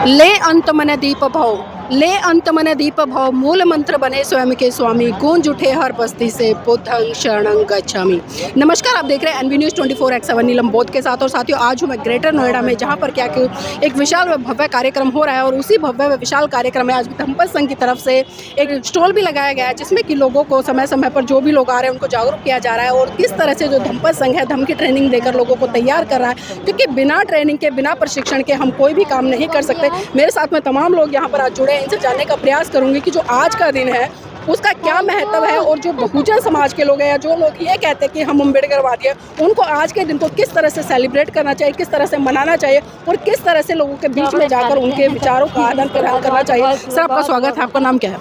ले अंतमन दीप भव, ले अंतमन दीप भव, मूल मंत्र बने स्वयं के स्वामी, गूंज उठे हर बस्ती से बुद्धं शरणं गच्छामि। नमस्कार, आप देख रहे हैं एनवी न्यूज़ 24/7 नीलम बोध के साथ। और साथियों, आज हूँ मैं ग्रेटर नोएडा में, जहाँ पर क्या कि एक विशाल व भव्य कार्यक्रम हो रहा है। और उसी भव्य व विशाल कार्यक्रम में आज धम्पत संघ की तरफ से एक स्टॉल भी लगाया गया है, जिसमें कि लोगों को समय समय पर जो भी लोग आ रहे हैं उनको जागरूक किया जा रहा है। और किस तरह से जो धम्पत संघ है धम की ट्रेनिंग देकर लोगों को तैयार कर रहा है, क्योंकि बिना ट्रेनिंग के, बिना प्रशिक्षण के हम कोई भी काम नहीं कर सकते। मेरे साथ में तमाम लोग यहाँ पर आज जुड़े हैं, इनसे जानने का प्रयास करूंगी कि जो आज का दिन है उसका क्या महत्व है, और जो बहुजन समाज के लोग हैं या जो लोग ये कहते हैं कि हम अम्बेडकरवादी हैं, उनको आज के दिन को किस तरह से सेलिब्रेट करना चाहिए, किस तरह से मनाना चाहिए, और किस तरह से लोगों के बीच में जाकर उनके विचारों का आदान प्रदान करना चाहिए। सर, आपका स्वागत है। आपका नाम क्या है?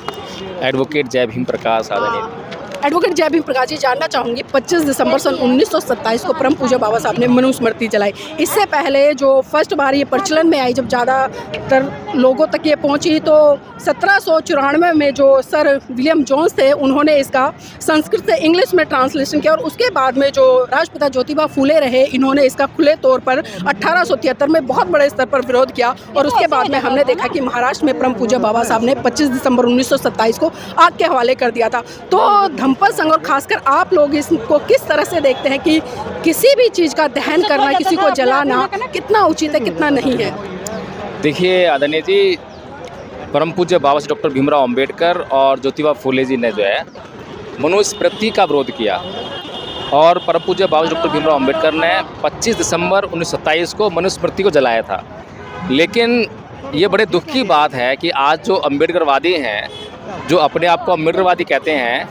एडवोकेट जय भीम प्रकाश आदरणीय। एडवोकेट जय भीम प्रकाश जी, जानना चाहूँगी 25 दिसंबर सन 1927 को परम पूज्य बाबा साहब ने मनुस्मृति चलाई। इससे पहले जो फर्स्ट बार ये प्रचलन में आई, जब ज़्यादातर लोगों तक ये पहुँची, तो 1794 में जो सर विलियम जोन्स थे, उन्होंने इसका संस्कृत से इंग्लिश में ट्रांसलेशन किया। और उसके बाद में जो राष्ट्रपिता ज्योतिबा फूले रहे, इन्होंने इसका खुले तौर पर 1873 में बहुत बड़े स्तर पर विरोध किया। और उसके बाद में हमने देखा कि महाराष्ट्र में परम पूज्य बाबा साहब ने 25 दिसंबर 1927 को आग के हवाले कर दिया था। तो धम्पत संघ और खासकर आप लोग इसको किस तरह से देखते हैं कि किसी भी चीज़ का दहन करना, किसी को जलाना कितना उचित है, कितना नहीं है? देखिए आदरणीय जी, परम पूज्य बाबा साहब डॉक्टर भीमराव अंबेडकर और ज्योतिबा फूले जी ने जो है मनुस्मृति का विरोध किया। और परम पूज्य बाबा साहब डॉक्टर भीमराव अंबेडकर ने 25 दिसंबर 1927 को मनुस्मृति को जलाया था। लेकिन ये बड़े दुख की बात है कि आज जो अम्बेडकरवादी हैं, जो अपने आप को अम्बेडकरवादी कहते हैं,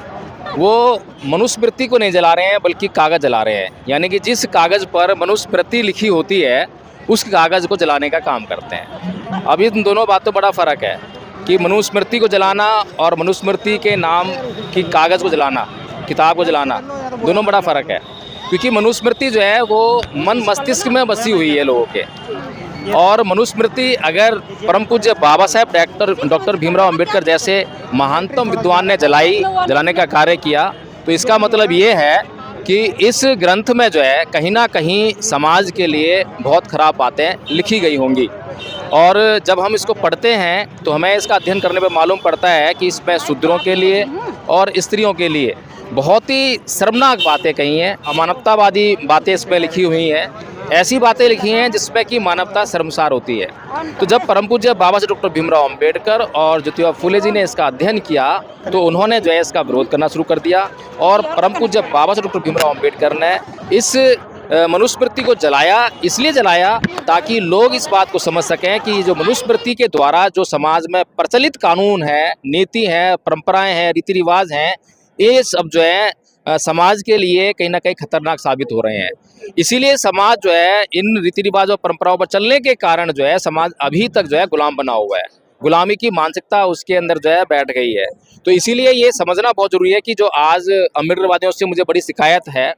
वो मनुस्मृति को नहीं जला रहे हैं बल्कि कागज़ जला रहे हैं। यानी कि जिस कागज़ पर मनुस्मृति लिखी होती है उस कागज़ को जलाने का काम करते हैं। अब इन दोनों बातों बड़ा फ़र्क है कि मनुस्मृति को जलाना और मनुस्मृति के नाम की कागज़ को जलाना, किताब को जलाना, दोनों बड़ा फ़र्क है। क्योंकि मनुस्मृति जो है वो मन मस्तिष्क में बसी हुई है लोगों के। और मनुस्मृति अगर परम पूज्य बाबा साहब डॉक्टर भीमराव अंबेडकर जैसे महानतम विद्वान ने जलाने का कार्य किया, तो इसका मतलब ये है कि इस ग्रंथ में जो है कहीं ना कहीं समाज के लिए बहुत ख़राब बातें लिखी गई होंगी। और जब हम इसको पढ़ते हैं तो हमें इसका अध्ययन करने पर मालूम पड़ता है कि इसमें शूद्रों के लिए और स्त्रियों के लिए बहुत ही शर्मनाक बातें कही हैं, अमानवतावादी बातें इसमें लिखी हुई हैं। ऐसी बातें लिखी हैं जिसमें कि मानवता शर्मसार होती है। तो जब परम पूज्य बाबा साहब डॉक्टर भीमराव अंबेडकर और ज्योतिबा फूले जी ने इसका अध्ययन किया, तो उन्होंने जो है इसका विरोध करना शुरू कर दिया। और परम पूज्य बाबा साहब डॉक्टर भीमराव अंबेडकर ने इस मनुस्मृति को जलाया, इसलिए जलाया ताकि लोग इस बात को समझ सकें कि जो मनुस्मृति के द्वारा जो समाज में प्रचलित कानून है, नीति है, परंपराएं हैं, रीति रिवाज हैं, ये सब जो है समाज के लिए कहीं ना कहीं खतरनाक साबित हो रहे हैं। इसीलिए समाज जो है इन रीति रिवाज और परंपराओं पर चलने के कारण जो है समाज अभी तक जो है गुलाम बना हुआ है। गुलामी की मानसिकता उसके अंदर जो है बैठ गई है। तो इसीलिए ये समझना बहुत जरूरी है कि जो आज अम्बेडकरवादियों से मुझे बड़ी शिकायत है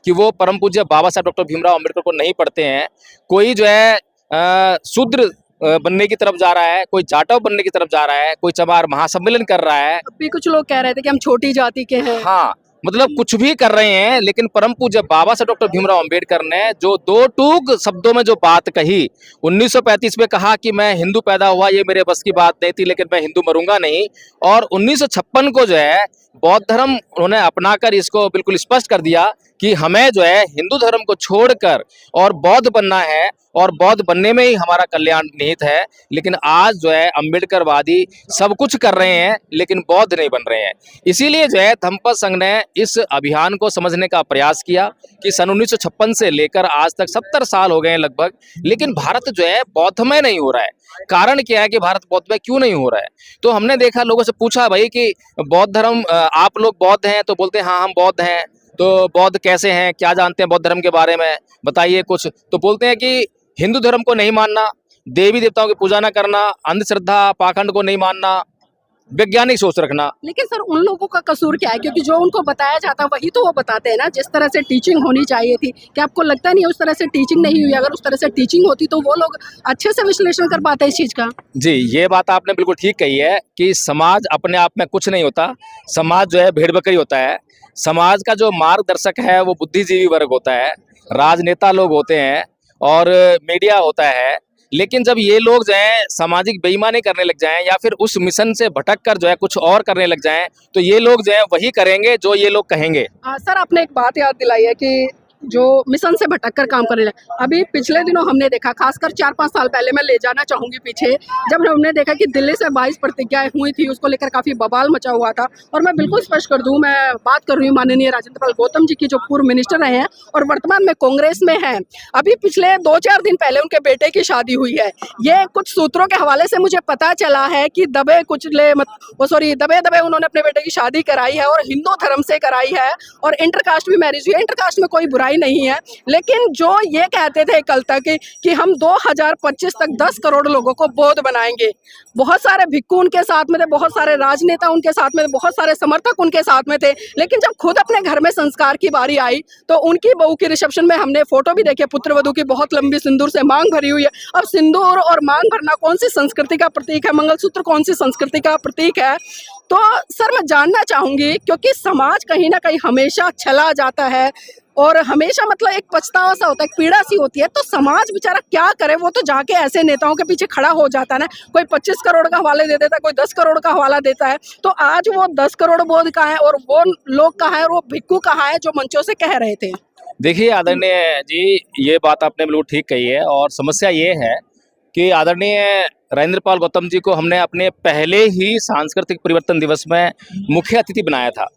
कि वो परम पूज्य बाबा साहब डॉक्टर भीमराव अंबेडकर को नहीं पढ़ते हैं। कोई जो है शूद्र बनने की तरफ जा रहा है, कोई जाटव बनने की तरफ जा रहा है, कोई चमार महासम्मेलन कर रहा है। अभी कुछ लोग कह रहे थे कि हम छोटी जाति के हैं। हाँ, मतलब कुछ भी कर रहे हैं, लेकिन परम पूज्य बाबा साहब डॉक्टर भीमराव अंबेडकर ने जो दो टूक शब्दों में जो बात कही, 1935 में कहा कि मैं हिंदू पैदा हुआ, ये मेरे बस की बात नहीं थी, लेकिन मैं हिंदू मरूंगा नहीं। और 1956 को जो है बौद्ध धर्म उन्होंने अपनाकर इसको बिल्कुल स्पष्ट कर दिया कि हमें जो है हिंदू धर्म को छोड़कर और बौद्ध बनना है, और बौद्ध बनने में ही हमारा कल्याण निहित है। लेकिन आज जो है अम्बेडकरवादी सब कुछ कर रहे हैं लेकिन बौद्ध नहीं बन रहे हैं। इसीलिए जो है धम्पत संघ ने इस अभियान को समझने का प्रयास किया कि सन 1956 से लेकर आज तक 70 साल हो गए हैं लगभग, लेकिन भारत जो है बौद्धमय नहीं हो रहा है। कारण क्या है कि भारत बौद्धमय क्यों नहीं हो रहा है? तो हमने देखा, लोगों से पूछा भाई कि बौद्ध धर्म, आप लोग बौद्ध हैं? तो बोलते हैं हाँ हम बौद्ध हैं। तो बौद्ध कैसे हैं, क्या जानते हैं बौद्ध धर्म के बारे में, बताइए कुछ। तो बोलते हैं कि हिंदू धर्म को नहीं मानना, देवी देवताओं की पूजा न करना, अंधश्रद्धा पाखंड को नहीं मानना, वैज्ञानिक सोच रखना। लेकिन सर, उन लोगों का कसूर क्या है? क्योंकि जो उनको बताया जाता है वही तो वो बताते हैं ना। जिस तरह से टीचिंग होनी चाहिए थी, क्या आपको लगता नहीं है उस तरह से टीचिंग नहीं हुई? अगर उस तरह से टीचिंग होती तो वो लोग अच्छे से विश्लेषण कर पाते इस चीज का। जी, ये बात आपने बिल्कुल ठीक कही है कि समाज अपने आप में कुछ नहीं होता। समाज जो है भेड़ बकरी होता है। समाज का जो मार्गदर्शक है वो बुद्धिजीवी वर्ग होता है, राजनेता लोग होते हैं और मीडिया होता है। लेकिन जब ये लोग जो है सामाजिक बेईमानी करने लग जाएं या फिर उस मिशन से भटक कर जो है कुछ और करने लग जाएं, तो ये लोग जो है वही करेंगे जो ये लोग कहेंगे। सर आपने एक बात याद दिलाई है कि जो मिशन से भटक कर काम करने लगे। अभी पिछले दिनों हमने देखा, खासकर 4-5 साल पहले मैं ले जाना चाहूंगी पीछे, जब हमने देखा कि दिल्ली से 22 प्रतिज्ञाएं हुई थी, उसको लेकर काफी बवाल मचा हुआ था। और मैं बिल्कुल स्पष्ट कर दूं, मैं बात कर रही हूँ माननीय राजेंद्र पाल गौतम जी की, जो पूर्व मिनिस्टर रहे हैं और वर्तमान में कांग्रेस में हैं। अभी पिछले 2-4 दिन पहले उनके बेटे की शादी हुई है। ये कुछ सूत्रों के हवाले से मुझे पता चला है कि दबे दबे उन्होंने अपने बेटे की शादी कराई है और हिंदू धर्म से कराई है और इंटरकास्ट भी मैरिज हुई है। इंटरकास्ट में कोई बुराई नहीं है, लेकिन जो ये कहते थे कल तक कि हम 2025 तक 10 करोड़ लोगों को बौद्ध बनाएंगे। बहुत सारे भिक्खु उनके साथ में थे, बहुत सारे राजनेता उनके साथ में थे, बहुत सारे समर्थक उनके साथ में थे, लेकिन जब खुद अपने घर में संस्कार की बारी आई तो उनकी बहू की रिसेप्शन में हमने फोटो भी देखे, पुत्र वधू की बहुत लंबी सिंदूर से मांग भरी हुई है। अब सिंदूर और मांग भरना कौन सी संस्कृति का प्रतीक है? मंगलसूत्र कौन सी संस्कृति का प्रतीक है? तो सर मैं जानना चाहूंगी, क्योंकि समाज कहीं ना कहीं हमेशा चला जाता है और हमेशा मतलब एक पछतावा सा होता है, एक पीड़ा सी होती है, तो समाज बेचारा क्या करे? वो तो जाके ऐसे नेताओं के पीछे खड़ा हो जाता है ना, कोई 25 करोड़ का हवाले दे देता है, कोई 10 करोड़ का हवाला देता है। तो आज वो 10 करोड़ बोध कहाँ है और वो लोग कहाँ है और वो भिक्खु कहाँ है जो मंचों से कह रहे थे? देखिए आदरणीय जी, ये बात आपने बिल्कुल ठीक कही है और समस्या ये है कि आदरणीय राजेंद्र पाल गौतम जी को हमने अपने पहले ही सांस्कृतिक परिवर्तन दिवस में मुख्य अतिथि बनाया था।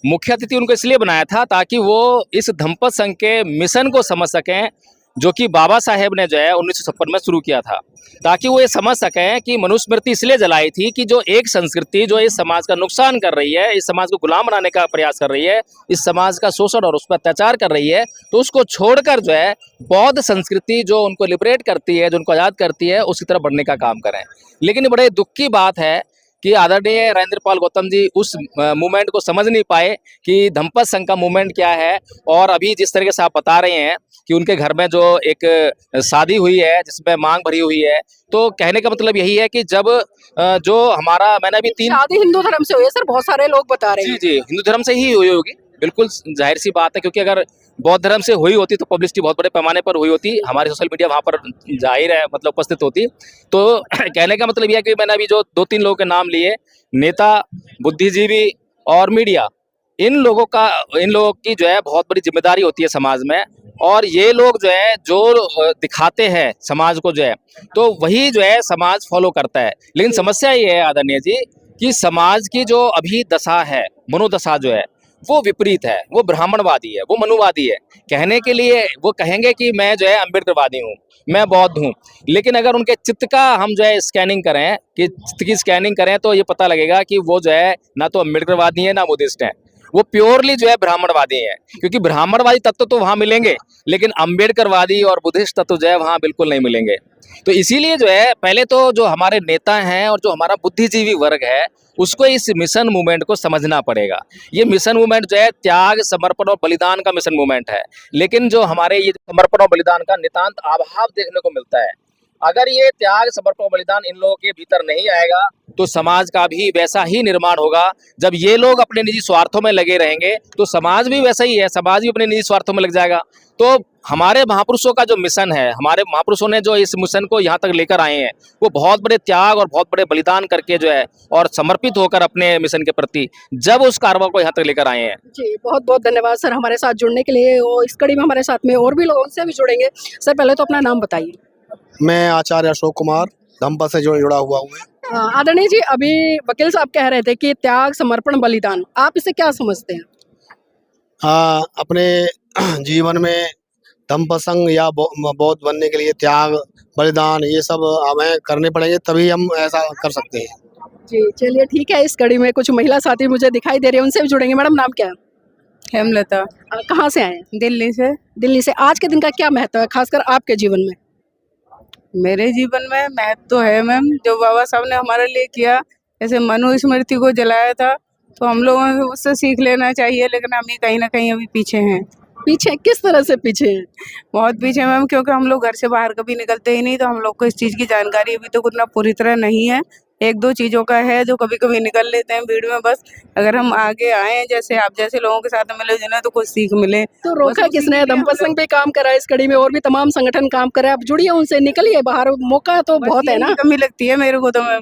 मुख्य अतिथि उनको इसलिए बनाया था ताकि वो इस धम्पत संघ के मिशन को समझ सकें, जो कि बाबा साहेब ने जो है 1956 में शुरू किया था, ताकि वो ये समझ सकें कि मनुस्मृति इसलिए जलाई थी कि जो एक संस्कृति जो इस समाज का नुकसान कर रही है, इस समाज को गुलाम बनाने का प्रयास कर रही है, इस समाज का शोषण और उस पर अत्याचार कर रही है, तो उसको छोड़कर जो है बौद्ध संस्कृति जो उनको लिबरेट करती है, जो उनको आज़ाद करती है, उसकी तरफ बढ़ने का काम करें। लेकिन बड़े दुख की बात है कि आदरणीय राजेंद्र पाल गौतम जी उस मूवमेंट को समझ नहीं पाए कि धम्पत संघ का मूवमेंट क्या है। और अभी जिस तरीके से आप बता रहे हैं कि उनके घर में जो एक शादी हुई है जिसमें मांग भरी हुई है, तो कहने का मतलब यही है कि जब जो हमारा, मैंने अभी 3 शादी हिंदू धर्म से हुई है सर, बहुत सारे लोग बता रहे हैं। जी जी, हिंदू धर्म से ही हुई होगी, बिल्कुल जाहिर सी बात है, क्योंकि अगर बौद्ध धर्म से हुई होती तो पब्लिसिटी बहुत बड़े पैमाने पर हुई होती, हमारी सोशल मीडिया वहाँ पर जाहिर है मतलब उपस्थित होती। तो कहने का मतलब यह है कि मैंने अभी जो 2-3 लोगों के नाम लिए, नेता, बुद्धिजीवी और मीडिया, इन लोगों की जो है बहुत बड़ी जिम्मेदारी होती है समाज में। और ये लोग जो है जो दिखाते हैं समाज को जो है, तो वही जो है समाज फॉलो करता है। लेकिन समस्या ये है आदरणीय जी कि समाज की जो अभी दशा है, मनोदशा जो है वो विपरीत है, वो ब्राह्मणवादी है, वो मनुवादी है। कहने के लिए वो कहेंगे कि मैं जो है अम्बेडकरवादी हूँ, मैं बौद्ध हूँ, लेकिन अगर उनके चित्त का हम जो है स्कैनिंग करें, कि चित्त की स्कैनिंग करें, तो ये पता लगेगा कि वो जो है ना तो अम्बेडकरवादी है ना बुद्धिस्ट है, वो प्योरली जो है ब्राह्मणवादी है। क्योंकि ब्राह्मणवादी तत्व तो वहाँ मिलेंगे, लेकिन अम्बेडकरवादी और बुद्धिस्ट तत्व जो है वहाँ बिल्कुल नहीं मिलेंगे। तो इसीलिए जो है पहले तो जो हमारे नेता हैं और जो हमारा बुद्धिजीवी वर्ग है, उसको इस मिशन मूवमेंट को समझना पड़ेगा। ये मिशन मूवमेंट जो है त्याग, समर्पण और बलिदान का मिशन मूवमेंट है, लेकिन जो हमारे ये समर्पण और बलिदान का नितांत अभाव देखने को मिलता है। अगर ये त्याग, समर्पण और बलिदान इन लोगों के भीतर नहीं आएगा तो समाज का भी वैसा ही निर्माण होगा। जब ये लोग अपने निजी स्वार्थों में लगे रहेंगे तो समाज भी वैसा ही है, समाज भी अपने निजी स्वार्थों में लग जाएगा। तो हमारे महापुरुषों का जो मिशन है, हमारे महापुरुषों ने जो इस मिशन को यहाँ तक लेकर आए हैं, वो बहुत बड़े त्याग और बहुत बड़े बलिदान करके जो है और समर्पित होकर अपने मिशन के प्रति जब उस कारवा को यहाँ तक लेकर आए हैं। जी बहुत बहुत धन्यवाद सर हमारे साथ जुड़ने के लिए। और इस कड़ी में हमारे साथ में और भी लोगों से भी जुड़ेंगे। सर पहले तो अपना नाम बताइए। मैं आचार्य अशोक कुमार धम्पत से जुड़ा हुआ हूँ। आदरणीय जी, अभी वकील साहब कह रहे थे कि त्याग, समर्पण, बलिदान, आप इसे क्या समझते हैं? अपने जीवन में धम्पत संघ या बौद्ध बनने के लिए त्याग, बलिदान ये सब हमें करने पड़ेंगे, तभी हम ऐसा कर सकते हैं। जी चलिए ठीक है। इस कड़ी में कुछ महिला साथी मुझे दिखाई दे रही है, उनसे भी जुड़ेंगे। मैडम नाम क्या है? हेमलता। कहाँ से आए हैं? दिल्ली से। दिल्ली से। आज के दिन का क्या महत्व है खासकर आपके जीवन में? मेरे जीवन में महत्व तो है मैम, जो बाबा साहब ने हमारे लिए किया, जैसे मनुस्मृति को जलाया था, तो हम लोगों को उससे सीख लेना चाहिए, लेकिन हम ही कहीं ना कहीं अभी पीछे हैं। पीछे किस तरह से पीछे हैं? बहुत पीछे मैम, क्योंकि हम लोग घर से बाहर कभी निकलते ही नहीं, तो हम लोग को इस चीज़ की जानकारी अभी तक उतना पूरी तरह नहीं है। एक दो चीजों का है जो कभी कभी निकल लेते हैं भीड़ में, बस अगर हम आगे आए, जैसे आप जैसे लोगों के साथ मिले जिन्हें तो कुछ सीख मिले। तो रोका बस उसी किसने? के लिए हम दमपसंग भी काम कर रहा है इस कड़ी में, और भी तमाम संगठन काम कर रहे हैं। आप जुड़िए उनसे, निकलिए बाहर, मौका तो बस बहुत है यही ना। कमी लगती है मेरे को तो मैम,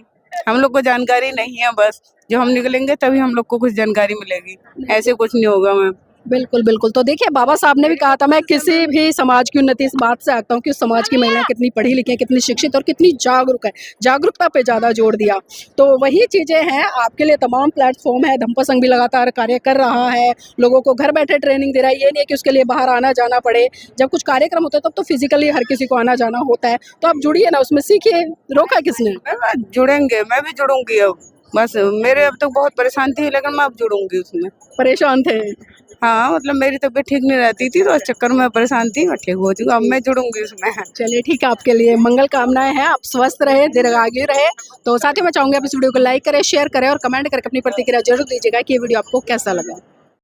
हम लोग को जानकारी नहीं है, बस जो हम निकलेंगे तभी हम लोग को कुछ जानकारी मिलेगी, ऐसे कुछ नहीं होगा मैम। बिल्कुल बिल्कुल। तो देखिए, बाबा साहब ने भी कहा था, मैं किसी भी समाज की उन्नति इस बात से आता हूँ कि उस समाज की महिलाएं कितनी पढ़ी लिखी हैं, कितनी शिक्षित और कितनी जागरूक है, जागरूकता पे ज़्यादा जोर दिया। तो वही चीज़ें हैं, आपके लिए तमाम प्लेटफॉर्म है। धम्पसंघ भी लगातार कार्य कर रहा है, लोगों को घर बैठे ट्रेनिंग दे रहा है। ये नहीं है कि उसके लिए बाहर आना जाना पड़े। जब कुछ कार्यक्रम होता है तब तो फिजिकली हर किसी को आना जाना होता है। तो आप जुड़िए ना, उसमें सीखिए, रोका किसने? मैम जुड़ेंगे, मैं भी जुड़ूंगी अब, बस मेरे अब तक बहुत परेशान थी लेकिन मैं अब जुड़ूंगी उसमें। परेशान थे? हाँ, मतलब मेरी तबीयत ठीक नहीं रहती थी तो इस चक्कर में परेशान थी, मैं ठीक हो चुकी, अब मैं जुड़ूंगी उसमें। चलिए ठीक है, आपके लिए मंगल कामनाएं हैं, आप स्वस्थ रहे, दीर्घायु रहे। तो साथ ही मैं चाहूंगा आप इस वीडियो को लाइक करें, शेयर करें और कमेंट करके अपनी प्रतिक्रिया जरूर दीजिएगा कि ये वीडियो आपको कैसा लगा।